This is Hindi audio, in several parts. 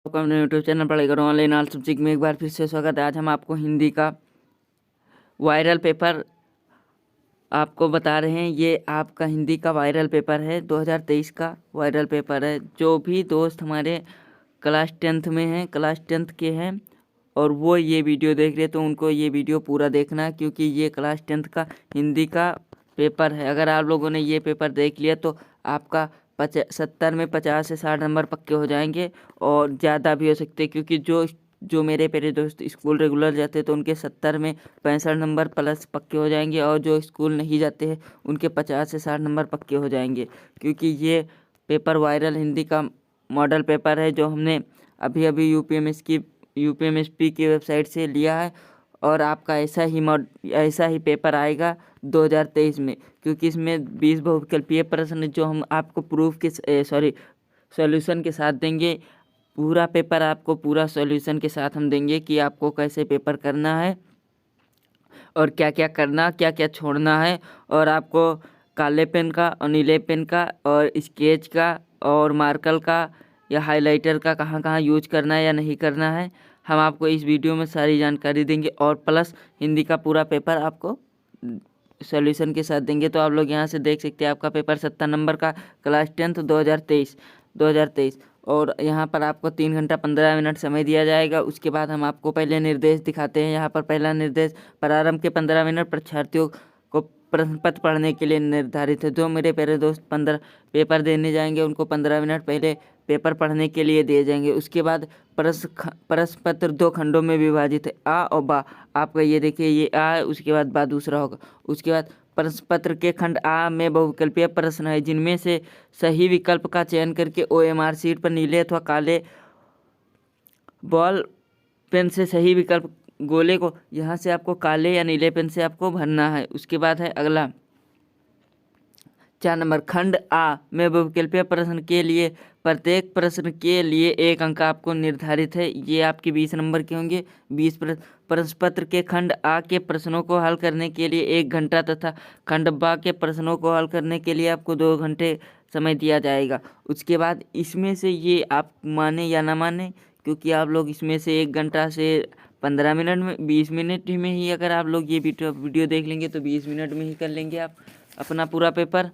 आपका अपने यूट्यूब चैनल पढ़ाई करो ऑनलाइन ऑल सब्जेक्ट में एक बार फिर से स्वागत है। आज हम आपको हिंदी का वायरल पेपर आपको बता रहे हैं। ये आपका हिंदी का वायरल पेपर है, 2023 का वायरल पेपर है। जो भी दोस्त हमारे क्लास 10th में हैं, क्लास 10th के हैं और वो ये वीडियो देख रहे तो उनको ये वीडियो पूरा देखना, क्योंकि ये क्लास 10th का हिंदी का पेपर है। अगर आप लोगों ने ये पेपर देख लिया तो आपका 70 में 50 से 60 नंबर पक्के हो जाएंगे और ज़्यादा भी हो सकते, क्योंकि जो जो मेरे प्यारे दोस्त स्कूल रेगुलर जाते हैं तो उनके 70 में 65 नंबर प्लस पक्के हो जाएंगे, और जो स्कूल नहीं जाते हैं उनके 50 से 60 नंबर पक्के हो जाएंगे। क्योंकि ये पेपर वायरल हिंदी का मॉडल पेपर है, जो हमने अभी अभी यूपीएमएसपी की वेबसाइट से लिया है। और आपका ऐसा ही पेपर आएगा 2023 में, क्योंकि इसमें 20 बहुविकल्पीय प्रश्न जो हम आपको सॉल्यूशन के साथ देंगे। पूरा पेपर आपको पूरा सॉल्यूशन के साथ हम देंगे कि आपको कैसे पेपर करना है और क्या क्या करना, क्या क्या छोड़ना है। और आपको काले पेन का और नीले पेन का और स्केच का और मार्कर का या हाइलाइटर का कहाँ कहाँ यूज करना है या नहीं करना है, हम आपको इस वीडियो में सारी जानकारी देंगे। और प्लस हिंदी का पूरा पेपर आपको सॉल्यूशन के साथ देंगे। तो आप लोग यहाँ से देख सकते हैं आपका पेपर 70 नंबर का क्लास 10th 2023 और यहाँ पर आपको 3 घंटा 15 मिनट समय दिया जाएगा। उसके बाद हम आपको पहले निर्देश दिखाते हैं। यहाँ पर पहला निर्देश, प्रारंभ के 15 मिनट परीक्षार्थियों को प्रश्न पत्र पढ़ने के लिए निर्धारित है। जो मेरे प्यारे दोस्त 15 पेपर देने जाएंगे उनको 15 मिनट पहले पेपर पढ़ने के लिए दिए जाएंगे। उसके बाद प्रश्न पत्र 2 खंडों में विभाजित है, आ और बा। आपका ये देखिए, ये आ है, उसके बाद बा दूसरा होगा। उसके बाद प्रश्न पत्र के खंड आ में बहुविकल्पीय प्रश्न है, जिनमें से सही विकल्प का चयन करके ओएमआर शीट पर नीले अथवा काले बॉल पेन से सही विकल्प गोले को यहाँ से आपको काले या नीले पेन से आपको भरना है। उसके बाद है अगला 4 नंबर, खंड आ में बहुविकल्पीय प्रश्न के लिए प्रत्येक प्रश्न के लिए 1 अंक आपको निर्धारित है। ये आपके 20 नंबर के होंगे। 20 प्रश्न पत्र के खंड आ के प्रश्नों को हल करने के लिए 1 घंटा तथा खंड बा के प्रश्नों को हल करने के लिए आपको 2 घंटे समय दिया जाएगा। उसके बाद इसमें से ये आप माने या ना माने, क्योंकि आप लोग इसमें से 1 घंटा से 15 मिनट में 20 मिनट में ही अगर आप लोग ये वीडियो देख लेंगे तो 20 मिनट में ही कर लेंगे आप अपना पूरा पेपर।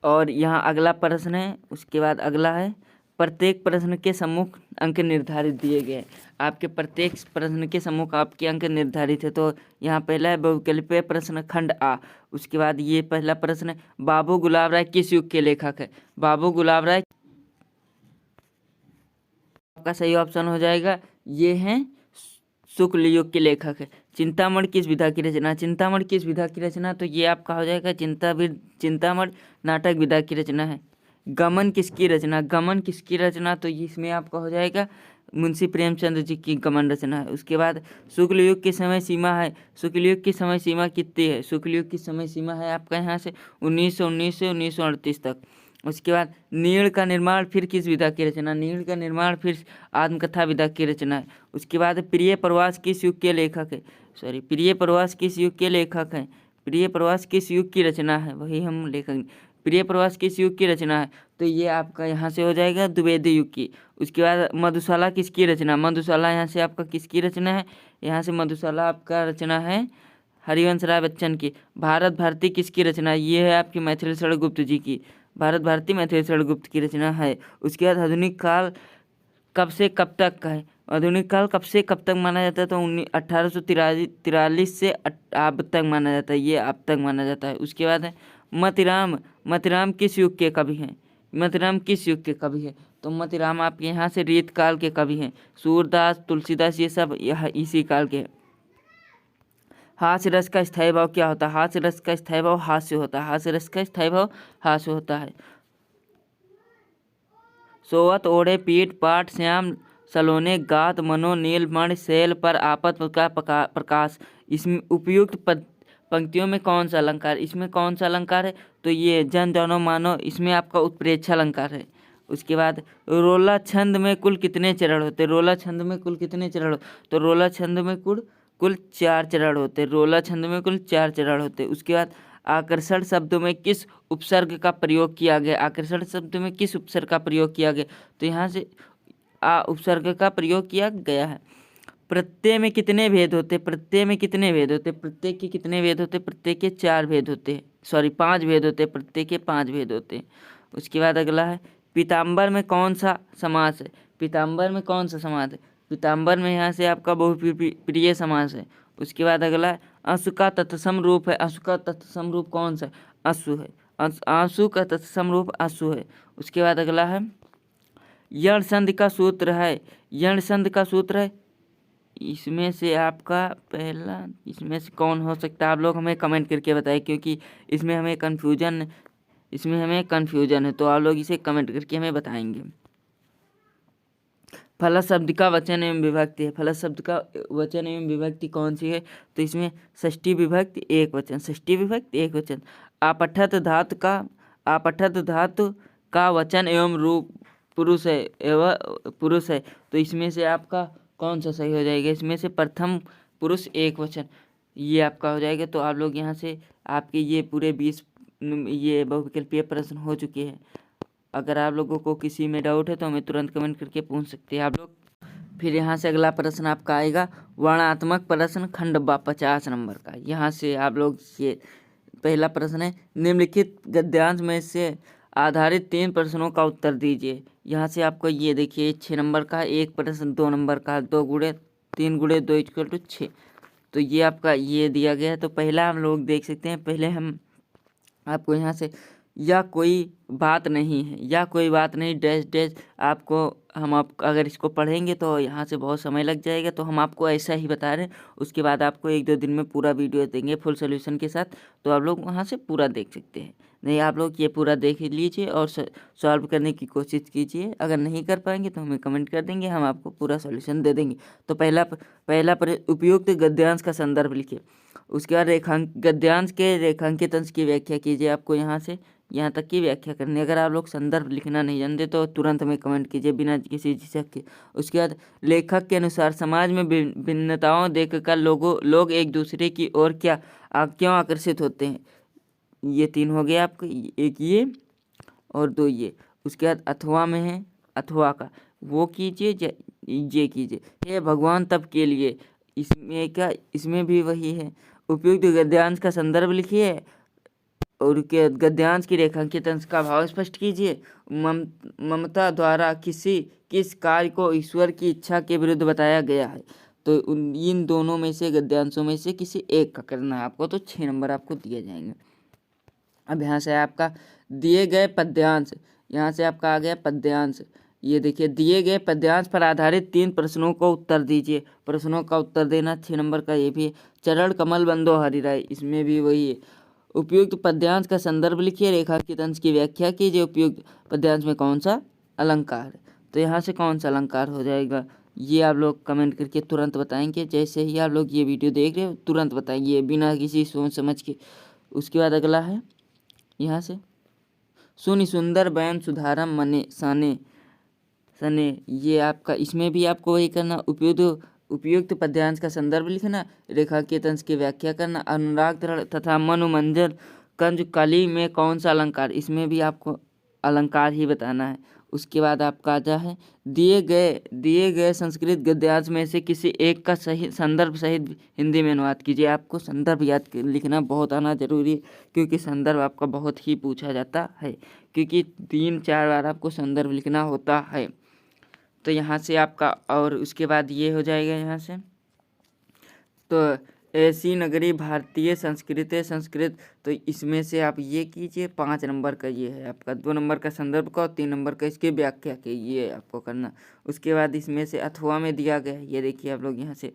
और यहाँ अगला प्रश्न है, उसके बाद अगला है, प्रत्येक प्रश्न के सम्मुख अंक निर्धारित दिए गए हैं। आपके प्रत्येक प्रश्न के सम्मुख आपके अंक निर्धारित है। तो यहाँ पहला है बहुविकल्पीय प्रश्न खंड आ। उसके बाद ये पहला प्रश्न है, बाबू गुलाब राय किस युग के लेखक है। बाबू गुलाब राय आपका सही ऑप्शन हो जाएगा, ये हैं शुक्ल युग के लेखक है। चिंतामणि किस विधा की रचना, चिंतामणि किस विधा की रचना, तो ये आपका हो जाएगा चिंतामणि नाटक विधा की रचना है। गमन किसकी रचना, गमन किसकी रचना, तो इसमें आपका हो जाएगा मुंशी प्रेमचंद्र जी की गमन रचना है। उसके बाद शुक्ल युग की समय सीमा है, शुक्ल युग की समय सीमा कितनी है, शुक्ल युग की समय सीमा है आपका यहाँ से 1919 से 1938 तक। उसके बाद नीड़ का निर्माण फिर किस विधा की रचना, नीड़ का निर्माण फिर आत्मकथा विधा की रचना है। उसके बाद प्रिय प्रवास किस युग के लेखक है, प्रिय प्रवास किस युग के लेखक हैं, प्रिय प्रवास किस युग की रचना है, वही हम लेखक, प्रिय प्रवास किस युग की रचना है, तो ये आपका यहाँ से हो जाएगा द्विवेदी युग की। उसके बाद मधुशाला किसकी रचना, मधुशाला यहाँ से आपका किसकी रचना है, यहाँ से मधुशाला आपका रचना है हरिवंश राय बच्चन की। भारत भारती किसकी रचना, ये है आपकी मैथिली शरण गुप्त जी की, भारत भारती मैथिली शरण गुप्त की रचना है। उसके बाद आधुनिक काल कब से कब तक का है, आधुनिक काल कब से कब तक माना जाता है, तो 1843 से अब तक माना जाता है, ये अब तक माना जाता है। उसके बाद है मतिराम, मतिराम किस युग के कवि हैं, मतिराम किस युग के कवि है, तो मतिराम आपके यहाँ से रीत काल के कवि हैं। सूरदास, तुलसीदास, ये सब यह इसी काल के हैं। हास्य रस का स्थायी भाव क्या होता है, हास्य रस का स्थायी भाव हास्य होता है, हास्य रस का स्थायी भाव हास्य होता है। सोवत ओढ़े पीठ पाठ श्याम सलोने गात मनो नील मणि शैल पर आपत का प्रकाश, इसमें उपयुक्त पंक्तियों में कौन सा अलंकार, इसमें कौन सा अलंकार है, तो ये जन जानो मानो, इसमें आपका उत्प्रेक्षा अलंकार है। उसके बाद रोला छंद में कुल कितने चरण होते, रोला छंद में कुल कितने चरण, तो रोला छंद में कुल 4 चरण होते, रोला छंद में कुल 4 चरण होते। उसके बाद आकर्षण शब्द में किस उपसर्ग का प्रयोग किया गया, आकर्षण शब्द में किस उपसर्ग का प्रयोग किया गया, तो यहाँ से आ उपसर्ग का प्रयोग किया गया है। प्रत्यय में कितने भेद होते हैं? प्रत्यय में कितने भेद होते हैं? प्रत्यय के कितने भेद होते हैं? प्रत्यय के 4 भेद होते हैं, सॉरी 5 भेद होते हैं, प्रत्यय के 5 भेद होते हैं। उसके बाद अगला है पीताम्बर में कौन सा समास है? पीताम्बर में कौन सा समास है? पीताम्बर में यहाँ से आपका बहुप्रिय समास है। उसके बाद अगला है अंशु का तत्सम रूप है। अंशु का तत्सम रूप कौन सा है? अंशु है। अंशु का तत्सम रूप अंशु है। उसके बाद अगला है यण संधि का सूत्र है। यण संधि का सूत्र है। इसमें से आपका पहला, इसमें से कौन हो सकता है? आप लोग हमें कमेंट करके बताएं, क्योंकि इसमें हमें कन्फ्यूजन है, तो आप लोग इसे कमेंट करके हमें बताएंगे। फल शब्द का वचन एवं विभक्ति है। फल शब्द का वचन एवं विभक्ति कौन सी है? तो इसमें षष्ठी विभक्ति एक वचन, षष्ठी विभक्ति एक वचन। आपठत धातु का वचन एवं रूप पुरुष है, तो इसमें से आपका कौन सा सही हो जाएगा? इसमें से प्रथम पुरुष एक वचन, ये आपका हो जाएगा। तो आप लोग यहाँ से आपके ये पूरे 20 ये बहुविकल्पीय प्रश्न हो चुके हैं। अगर आप लोगों को किसी में डाउट है तो हमें तुरंत कमेंट करके पूछ सकते हैं आप लोग। फिर यहाँ से अगला प्रश्न आपका आएगा वर्णात्मक प्रश्न खंड 50 नंबर का। यहाँ से आप लोग ये पहला प्रश्न है निम्नलिखित गद्यांश में से आधारित 3 प्रश्नों का उत्तर दीजिए। यहाँ से आपको ये देखिए 6 नंबर का एक प्रश्न, 2 नंबर का 2 गुणे 3 गुणे 2 = 6। तो ये आपका ये दिया गया है। तो पहला हम लोग देख सकते हैं। पहले हम आपको यहाँ से या कोई बात नहीं है, या कोई बात नहीं डैश डैश, आपको हम आप अगर इसको पढ़ेंगे तो यहाँ से बहुत समय लग जाएगा, तो हम आपको ऐसा ही बता रहे हैं। उसके बाद आपको 1-2 दिन में पूरा वीडियो देंगे फुल सोल्यूशन के साथ, तो आप लोग वहाँ से पूरा देख सकते हैं। नहीं, आप लोग ये पूरा देख लीजिए और सॉल्व करने की कोशिश कीजिए। अगर नहीं कर पाएंगे तो हमें कमेंट कर देंगे, हम आपको पूरा सोल्यूशन दे देंगे। तो पहला उपयुक्त गद्यांश का संदर्भ लिखिए। उसके बाद गद्यांश के रेखांकित अंश की व्याख्या कीजिए। आपको यहाँ से यहाँ तक की व्याख्या करनी है। अगर आप लोग संदर्भ लिखना नहीं जानते तो तुरंत हमें कमेंट कीजिए बिना किसी झिझक के। उसके बाद लेखक के अनुसार समाज में भिन्नताओं देखकर लोग एक दूसरे की ओर क्यों आकर्षित होते हैं? ये 3 हो गए आपके, एक ये और 2 ये। उसके बाद अथवा में है, अथवा का वो कीजिए, ये कीजिए। हे भगवान तब के लिए, इसमें भी वही है। उपयुक्त गद्यांश का संदर्भ लिखिए और गद्यांश की रेखांकित अंश का भाव स्पष्ट कीजिए। ममता द्वारा किस कार्य को ईश्वर की इच्छा के विरुद्ध बताया गया है? तो इन दोनों में से गद्यांशों में से किसी एक का करना है आपको। तो 6 नंबर आपको दिए जाएंगे। अब यहाँ से आपका दिए गए पद्यांश, यहाँ से आपका आ गया पद्यांश। ये देखिए दिए गए पद्यांश पर आधारित 3 प्रश्नों को उत्तर दीजिए। प्रश्नों का उत्तर देना 6 नंबर का ये भी है। चरण कमल बंदो हरि राय, इसमें भी वही है। उपयुक्त पद्यांश का संदर्भ लिखिए, रेखांकित अंश की व्याख्या कीजिए। उपयुक्त पद्यांश में कौन सा अलंकार है? तो यहाँ से कौन सा अलंकार हो जाएगा? ये आप लोग कमेंट करके तुरंत बताएंगे। जैसे ही आप लोग ये वीडियो देख रहे हो तुरंत बताएंगे बिना किसी सोच समझ के। उसके बाद अगला है यहाँ से सुनि सुंदर बयान सुधारम मने सने, ये आपका, इसमें भी आपको वही करना। उपयुक्त पद्यांश का संदर्भ लिखना, रेखांकित अंश की व्याख्या करना। अनुराग तथा मनोमंजन कंज कली में कौन सा अलंकार? इसमें भी आपको अलंकार ही बताना है। उसके बाद आपका आता है दिए गए संस्कृत गद्यांश में से किसी एक का सही संदर्भ सहित हिंदी में अनुवाद कीजिए। आपको संदर्भ लिखना बहुत आना जरूरी है, क्योंकि संदर्भ आपका बहुत ही पूछा जाता है, क्योंकि 3-4 बार आपको संदर्भ लिखना होता है। तो यहाँ से आपका, और उसके बाद ये हो जाएगा यहाँ से। तो ऐसी नगरी भारतीय संस्कृत, तो इसमें से आप ये कीजिए। 5 नंबर का ये है आपका, 2 नंबर का संदर्भ का और 3 नंबर का इसकी व्याख्या के, ये आपको करना। उसके बाद इसमें से अथवा में दिया गया है, ये देखिए आप लोग यहाँ से,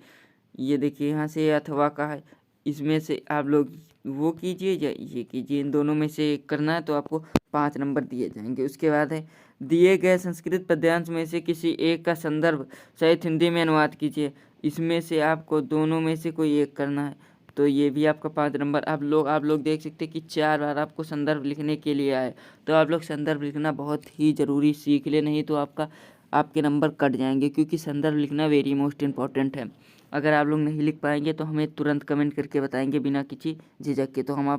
ये देखिए यहाँ से अथवा का है। इसमें से आप लोग वो कीजिए या ये कीजिए, इन दोनों में से एक करना है, तो आपको 5 नंबर दिए जाएंगे। उसके बाद है दिए गए संस्कृत पद्यांश में से किसी एक का संदर्भ सहित हिंदी में अनुवाद कीजिए। इसमें से आपको दोनों में से कोई एक करना है, तो ये भी आपका 5 नंबर। आप लोग देख सकते हैं कि 4 बार आपको संदर्भ लिखने के लिए आए, तो आप लोग संदर्भ लिखना बहुत ही ज़रूरी सीख ले, नहीं तो आपके नंबर कट जाएंगे, क्योंकि संदर्भ लिखना वेरी मोस्ट इम्पॉर्टेंट है। अगर आप लोग नहीं लिख पाएंगे तो हमें तुरंत कमेंट करके बताएंगे बिना किसी झिझक के, तो हम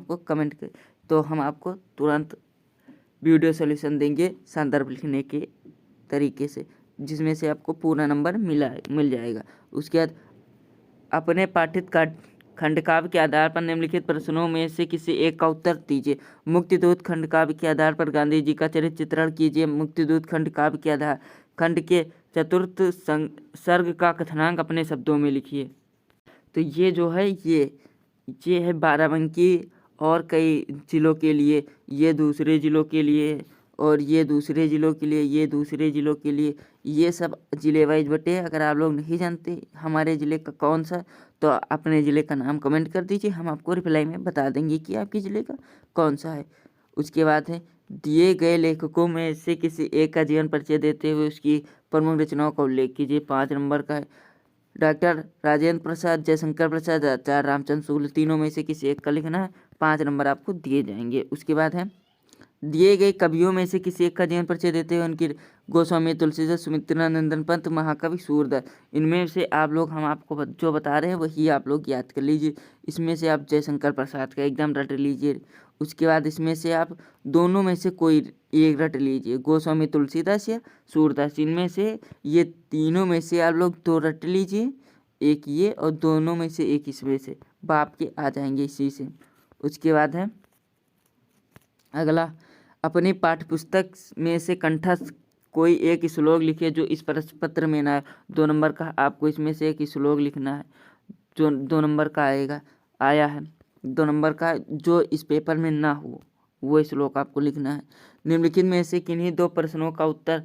आपको तुरंत वीडियो सॉल्यूशन देंगे संदर्भ लिखने के तरीके से। जिसमें से आपको पूरा नंबर मिल जाएगा। उसके बाद अपने पाठित खंडकाव्य के आधार पर निम्नलिखित प्रश्नों में से किसी एक का उत्तर दीजिए। मुक्तिदूत खंडकाव्य के आधार पर गांधी जी का चरित्र चित्रण कीजिए। मुक्तिदूत खंडकाव्य के आधार खंड के चतुर्थ सर्ग का कथनांक अपने शब्दों में लिखिए। तो ये जो है ये है बाराबंकी और कई ज़िलों के लिए, ये दूसरे ज़िलों के लिए, और ये दूसरे ज़िलों के लिए, ये दूसरे ज़िलों के लिए, ये सब ज़िले वाइज बटे। अगर आप लोग नहीं जानते हमारे ज़िले का कौन सा, तो अपने ज़िले का नाम कमेंट कर दीजिए, हम आपको रिप्लाई में बता देंगे कि आपके ज़िले का कौन सा है। उसके बाद है दिए गए लेखकों में से किसी एक का जीवन परिचय देते हुए उसकी प्रमुख रचनाओं का उल्लेख कीजिए। 5 नंबर का है डॉक्टर राजेंद्र प्रसाद, जयशंकर प्रसाद, आचार्य रामचंद्र शुक्ल, तीनों में से किसी एक का लिखना है। 5 नंबर आपको दिए जाएंगे। उसके बाद है दिए गए कवियों में से किसी एक का जीवन परिचय देते हुए उनकी गोस्वामी तुलसीदास, सुमित्रा नंदन पंत, महाकवि सूरदास, इनमें से आप लोग हम आपको जो बता रहे हैं वही आप लोग याद कर लीजिए। इसमें से आप जयशंकर प्रसाद का एकदम रट लीजिए। उसके बाद इसमें से आप दोनों में से कोई एक रट लीजिए, गोस्वामी तुलसीदास या सूरदास, इनमें से ये तीनों में से आप लोग 2 रट लीजिए, एक ये और दोनों में से एक इसमें से, बाप के आ जाएंगे इसी से। उसके बाद है अगला, अपनी पाठ्यपुस्तक में से कंठस्थ कोई एक श्लोक लिखिए जो इस प्रश्न पत्र में ना है। 2 नंबर का आपको इसमें से एक श्लोक लिखना है जो 2 नंबर का आया है। 2 नंबर का जो इस पेपर में ना हो वो श्लोक आपको लिखना है। निम्नलिखित में से किन्हीं 2 प्रश्नों का उत्तर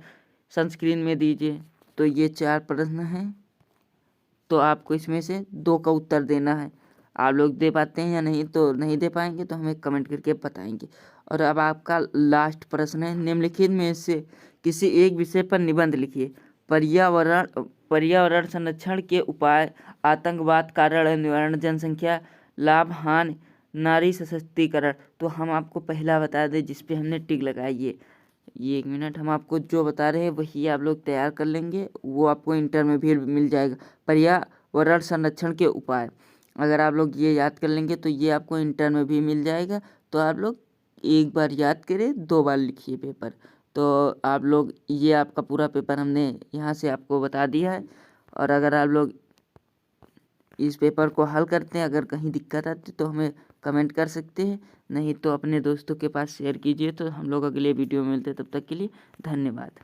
सनस्क्रीन में दीजिए। तो ये 4 प्रश्न हैं, तो आपको इसमें से 2 का उत्तर देना है। आप लोग दे पाते हैं या नहीं, तो नहीं दे पाएंगे तो हमें कमेंट करके बताएंगे। और अब आपका लास्ट प्रश्न है, निम्नलिखित में से किसी एक विषय पर निबंध लिखिए। पर्यावरण संरक्षण के उपाय, आतंकवाद कारण और निवारण, जनसंख्या लाभ हानि, नारी सशक्तिकरण। तो हम आपको पहला बता दें जिस पे हमने टिक लगाई ये 1 मिनट, हम आपको जो बता रहे हैं वही आप लोग तैयार कर लेंगे, वो आपको इंटर में भी मिल जाएगा। पर्यावरण संरक्षण के उपाय, अगर आप लोग ये याद कर लेंगे तो ये आपको इंटर में भी मिल जाएगा। तो आप लोग एक बार याद करें, 2 बार लिखिए पेपर। तो आप लोग ये आपका पूरा पेपर हमने यहाँ से आपको बता दिया है। और अगर आप लोग इस पेपर को हल करते हैं, अगर कहीं दिक्कत आती तो हमें कमेंट कर सकते हैं, नहीं तो अपने दोस्तों के पास शेयर कीजिए। तो हम लोग अगले वीडियो में मिलते हैं, तब तक के लिए धन्यवाद।